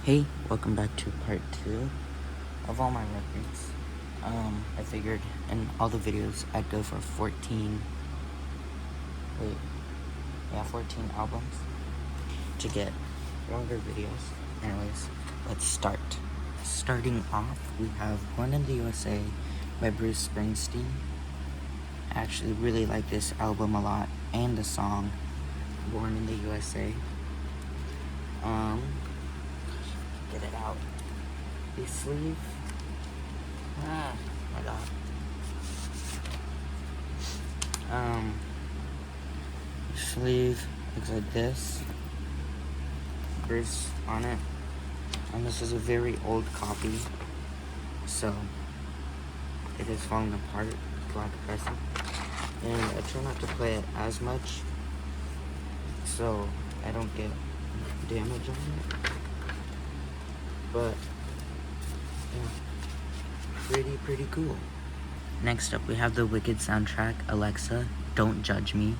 Hey, welcome back to part 2 of all my records. I figured in all the videos I'd go for 14 albums to get longer videos. Anyways, let's start. Starting off, we have Born in the USA by Bruce Springsteen. I actually really like this album a lot, and the song Born in the USA. Get it out. The sleeve. Ah, my God. Sleeve looks like this. Bruce on it. And this is a very old copy, so it is falling apart, black pressing. And I try not to play it as much, so I don't get damage on it. But yeah, pretty cool. Next up, we have the Wicked soundtrack. Alexa, don't judge me.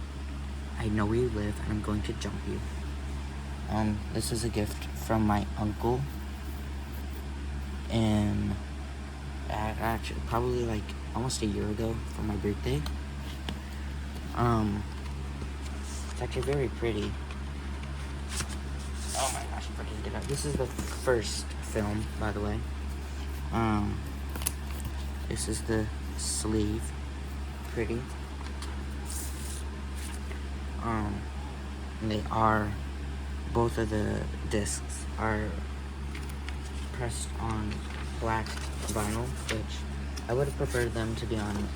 I know where you live, and I'm going to jump you. This is a gift from my uncle, and actually probably like almost a year ago for my birthday. It's actually very pretty. Oh my gosh, I freaking did it. This is the first film, by the way. This is the sleeve. Pretty. They are, both of the discs are pressed on black vinyl, which I would have preferred them to be on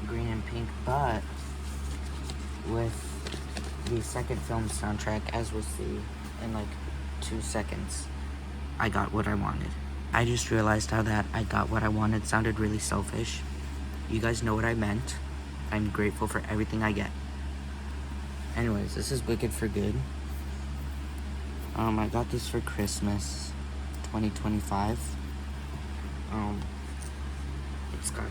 green and pink, but with the second film soundtrack, as we'll see in like 2 seconds, I got what I wanted. I just realized how that I got what I wanted sounded really selfish. You guys know what I meant. I'm grateful for everything I get. Anyways, this is Wicked for Good. I got this for Christmas 2025. It's got a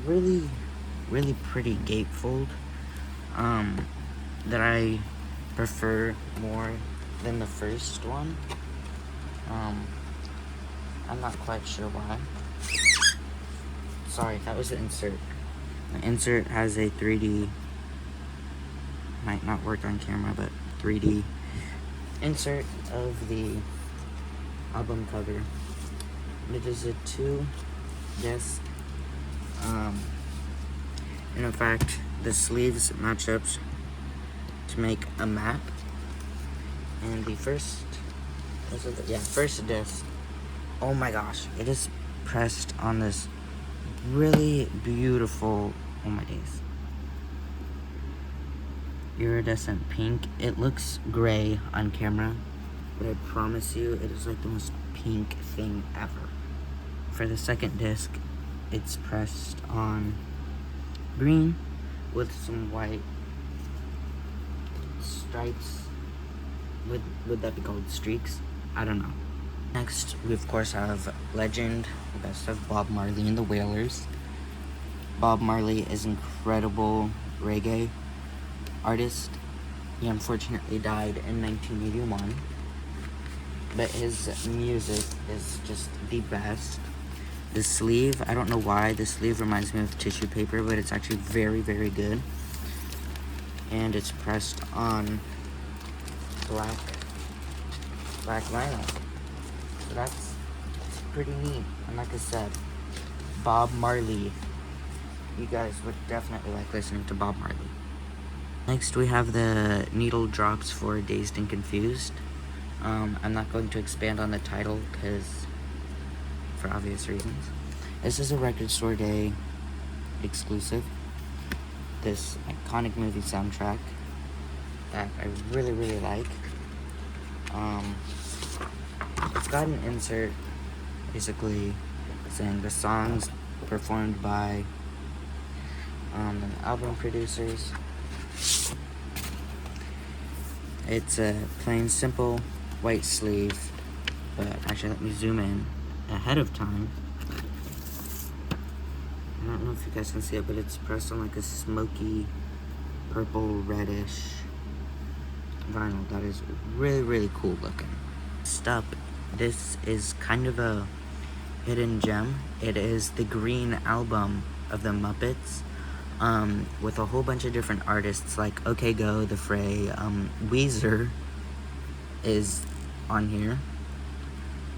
really pretty gatefold that I prefer more than the first one. I'm not quite sure why. Sorry, that was the insert. The insert has a 3D, might not work on camera, but 3D insert of the album cover. It is a 2-disc. And in fact, the sleeves match up to make a map. And the first disc. Oh my gosh, it is pressed on this really beautiful, oh my days, iridescent pink. It looks gray on camera, but I promise you it is like the most pink thing ever. For the second disc, it's pressed on green with some white stripes. Would that be called streaks? I don't know. Next, we of course have Legend, the best of Bob Marley and the Wailers. Bob Marley is an incredible reggae artist. He unfortunately died in 1981, but his music is just the best. The sleeve, I don't know why, the sleeve reminds me of tissue paper, but it's actually very good. And it's pressed on black vinyl. So that's pretty neat. And like I said, Bob Marley. You guys would definitely like listening to Bob Marley. Next, we have the needle drops for Dazed and Confused. I'm not going to expand on the title because, for obvious reasons. This is a Record Store Day exclusive. This iconic movie soundtrack that I really like. It's got an insert basically saying the songs performed by the album producers. It's a plain simple white sleeve, but actually let me zoom in ahead of time. I don't know if you guys can see it, but it's pressed on like a smoky purple reddish vinyl that is really cool looking. Next up This is kind of a hidden gem. It is the green album of the Muppets, with a whole bunch of different artists like OK Go, The Fray, Weezer is on here,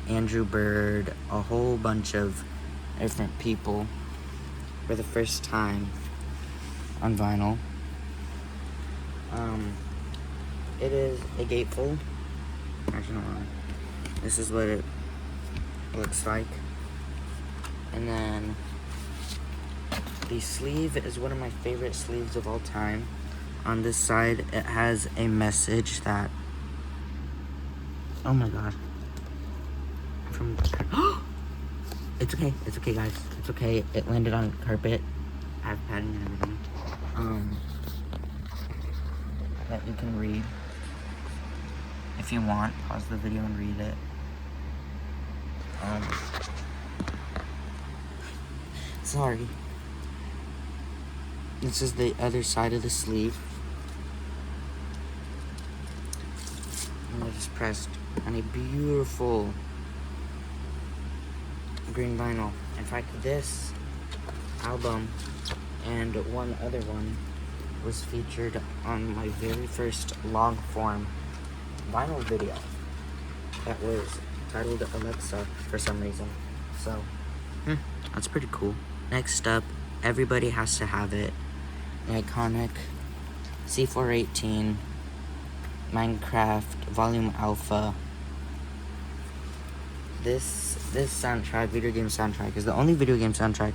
Andrew Bird, a whole bunch of different people for the first time on vinyl. It is a gatefold. Actually, no, this is what it looks like. And then the sleeve is one of my favorite sleeves of all time. On this side, it has a message that, oh my god, from it's okay guys, it's okay, it landed on carpet. I have padding and everything, that you can read if you want. Pause the video and read it. Sorry. This is the other side of the sleeve. And it is pressed on a beautiful green vinyl. In fact, this album and one other one was featured on my very first long form vinyl video that was titled Alexa for some reason. So, that's pretty cool. Next up, everybody has to have it. The iconic C418 Minecraft Volume Alpha. This soundtrack, video game soundtrack, is the only video game soundtrack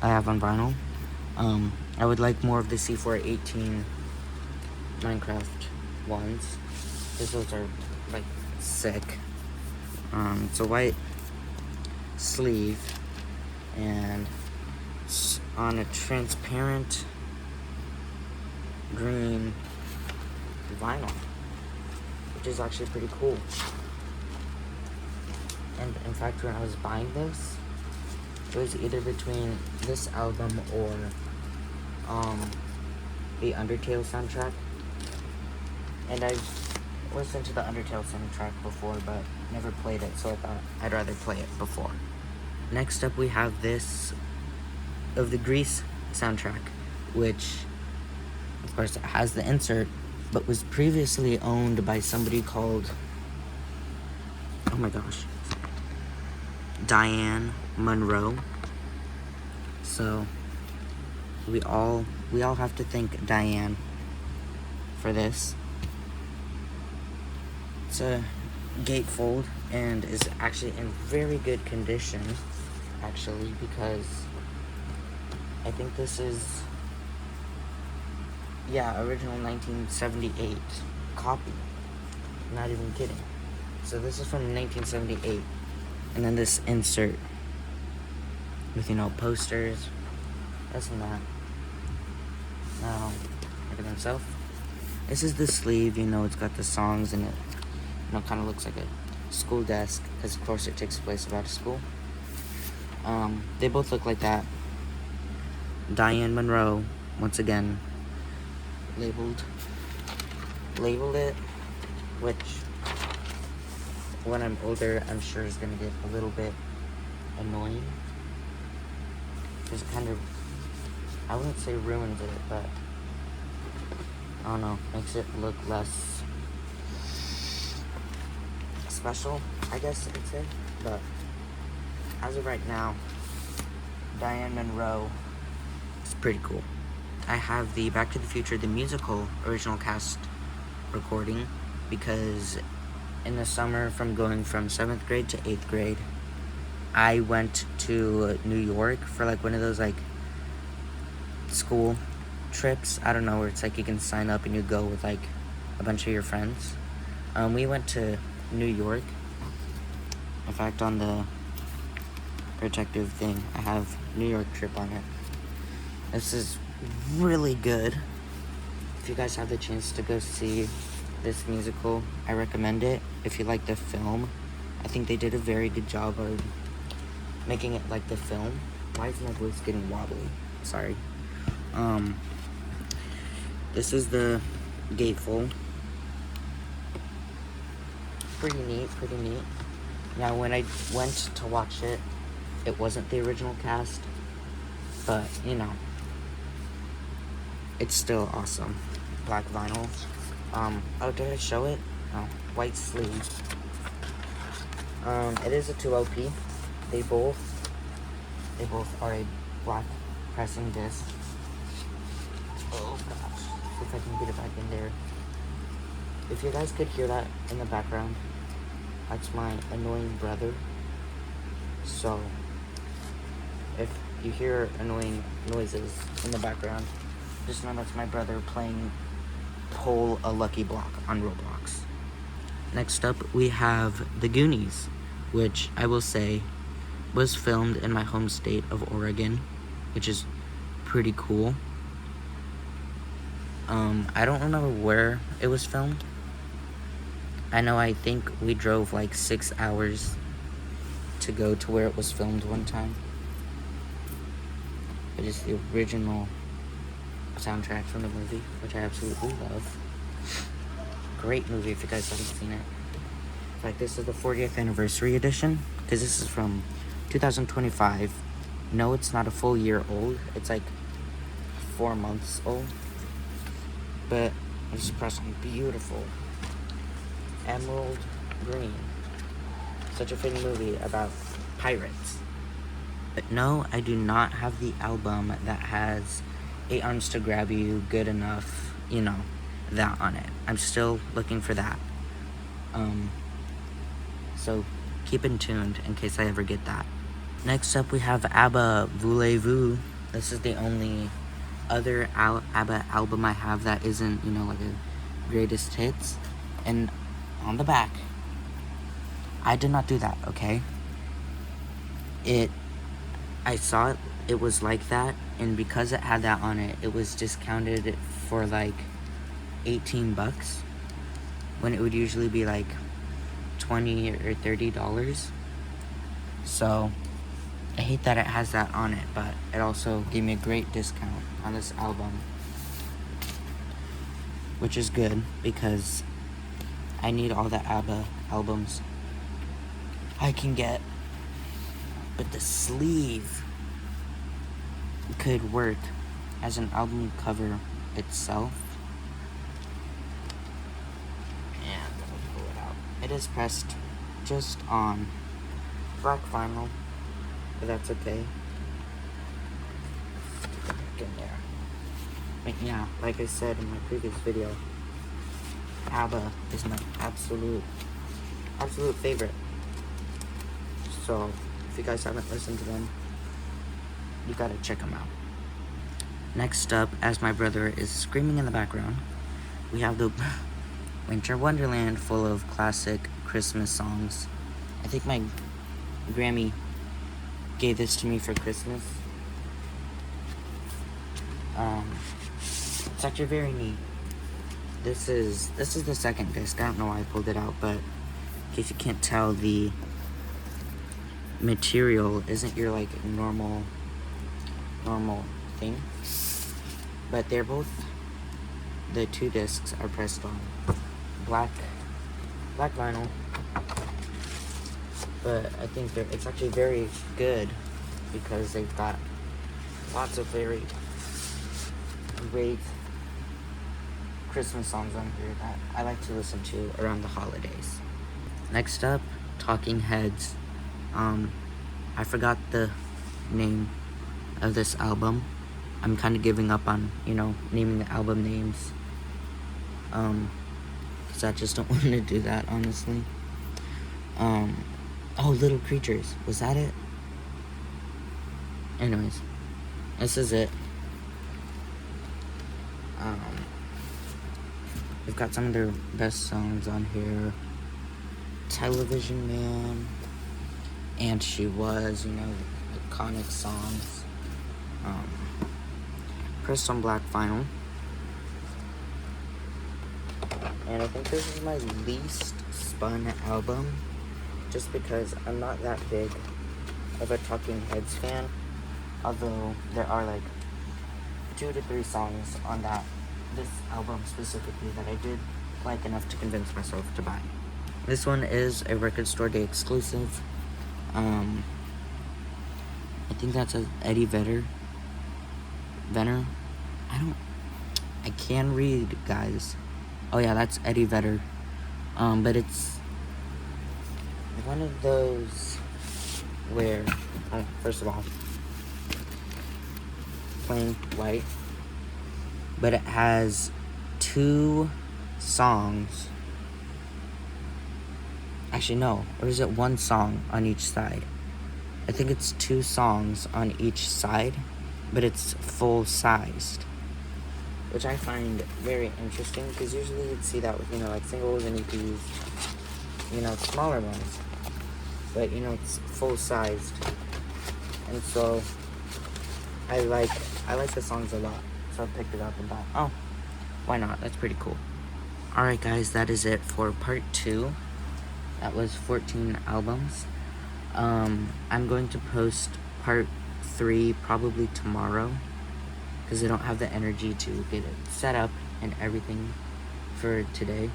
I have on vinyl. I would like more of the C418 Minecraft ones, because those are, like, sick. It's a white sleeve, and it's on a transparent green vinyl, which is actually pretty cool. And in fact, when I was buying this, it was either between this album or the Undertale soundtrack. And I've listened to the Undertale soundtrack before, but never played it, so I thought I'd rather play it before. Next up, we have this of the Grease soundtrack, which, of course, has the insert, but was previously owned by somebody called, oh my gosh, Diane Monroe. So we all have to thank Diane for this. It's a gatefold and is actually in very good condition, actually, because I think this is, original 1978 copy. Not even kidding. So this is from 1978. And then this insert with, posters, this and that. Now, look at himself. This is the sleeve, it's got the songs in it. Kind of looks like a school desk, because of course it takes place about a school. They both look like that. Diane Monroe, once again, labeled it, which, when I'm older, I'm sure is going to get a little bit annoying. Just kind of, I wouldn't say ruins it, but I don't know, makes it look less special, I guess you could say. But as of right now, Diane Monroe is pretty cool. I have the Back to the Future, the musical original cast recording, because in the summer, from going from 7th grade to 8th grade, I went to New York for like one of those like school trips. I don't know, where it's like you can sign up and you go with like a bunch of your friends. We went to New York. In fact, on the protective thing, I have New York trip on it. This is really good. If you guys have the chance to go see this musical, I recommend it. If you like the film, I think they did a very good job of making it like the film. Why is my voice getting wobbly? Sorry. This is the gatefold. Pretty neat. Now, when I went to watch it, it wasn't the original cast, but, you know, it's still awesome. Black vinyl. Oh, did I show it? Oh, white sleeves. It is a 2LP. They both are a black pressing disc. Oh gosh, see if I can get it back in there. If you guys could hear that in the background, that's my annoying brother. So, if you hear annoying noises in the background, just know that's my brother playing Pull a Lucky Block on Roblox. Next up, we have The Goonies, which I will say was filmed in my home state of Oregon, which is pretty cool. I don't remember where it was filmed. I think we drove like 6 hours to go to where it was filmed one time. It is the original soundtrack from the movie, which I absolutely love. Great movie if you guys haven't seen it. In fact, this is the 40th anniversary edition, because this is from 2025. No, it's not a full year old. It's like 4 months old. But this is pressed on beautiful emerald green. Such a fitting movie about pirates. But no, I do not have the album that has 8 Arms to Grab You, Good Enough, you know, that on it. I'm still looking for that. So keep in tuned in case I ever get that. Next up, we have ABBA, Voulez-Vous. This is the only other ABBA album I have that isn't, you know, like a greatest hits. And on the back, I did not do that, okay? I saw it was like that, and because it had that on it, it was discounted for like $18, when it would usually be like $20 or $30. So I hate that it has that on it, but it also gave me a great discount on this album, which is good because I need all the ABBA albums I can get. But the sleeve could work as an album cover itself. And let me pull it out. It is pressed just on black vinyl, but that's okay. Let's get it back in there. But yeah, like I said in my previous video, ABBA is my absolute favorite. So if you guys haven't listened to them, you gotta check them out. Next up, as my brother is screaming in the background, we have the Winter Wonderland, full of classic Christmas songs. I think my Grammy gave this to me for Christmas. It's actually very neat. This is the second disc. I don't know why I pulled it out, but in case you can't tell, the material isn't your like normal thing, but they're both, the 2 discs are pressed on black vinyl, but I think it's actually very good because they've got lots of very great Christmas songs on here that I like to listen to around the holidays. Next up, Talking Heads. I forgot the name of this album. I'm kind of giving up on, you know, naming the album names. Because I just don't want to do that, honestly. Oh, Little Creatures. Was that it? Anyways, this is it. We've got some of their best songs on here. Television Man, And She Was, you know, iconic songs. Pressed on black vinyl. And I think this is my least spun album, just because I'm not that big of a Talking Heads fan, although there are like 2 to 3 songs on this album specifically that I did like enough to convince myself to buy. This one is a record store day exclusive. I think that's a Eddie Vedder. Venner? I can read, guys. Oh yeah, that's Eddie Vedder. But it's one of those where, first of all, plain white, but it has 2 songs. Actually, no, or is it 1 song on each side? I think it's 2 songs on each side, but it's full-sized, which I find very interesting, because usually you'd see that with, like singles and EPs, smaller ones, but, it's full-sized, and so I like the songs a lot, so I picked it up and thought, oh, why not? That's pretty cool. Alright guys, that is it for part 2. That was 14 albums. I'm going to post part 3 probably tomorrow, because I don't have the energy to get it set up and everything for today.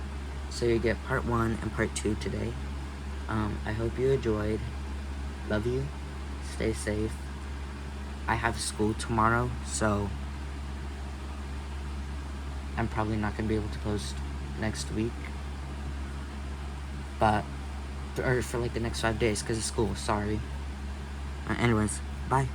So you get part 1 and part 2 today. I hope you enjoyed. Love you. Stay safe. I have school tomorrow, so I'm probably not going to be able to post next week. But, or for like the next 5 days, because of school, sorry. Anyways, bye.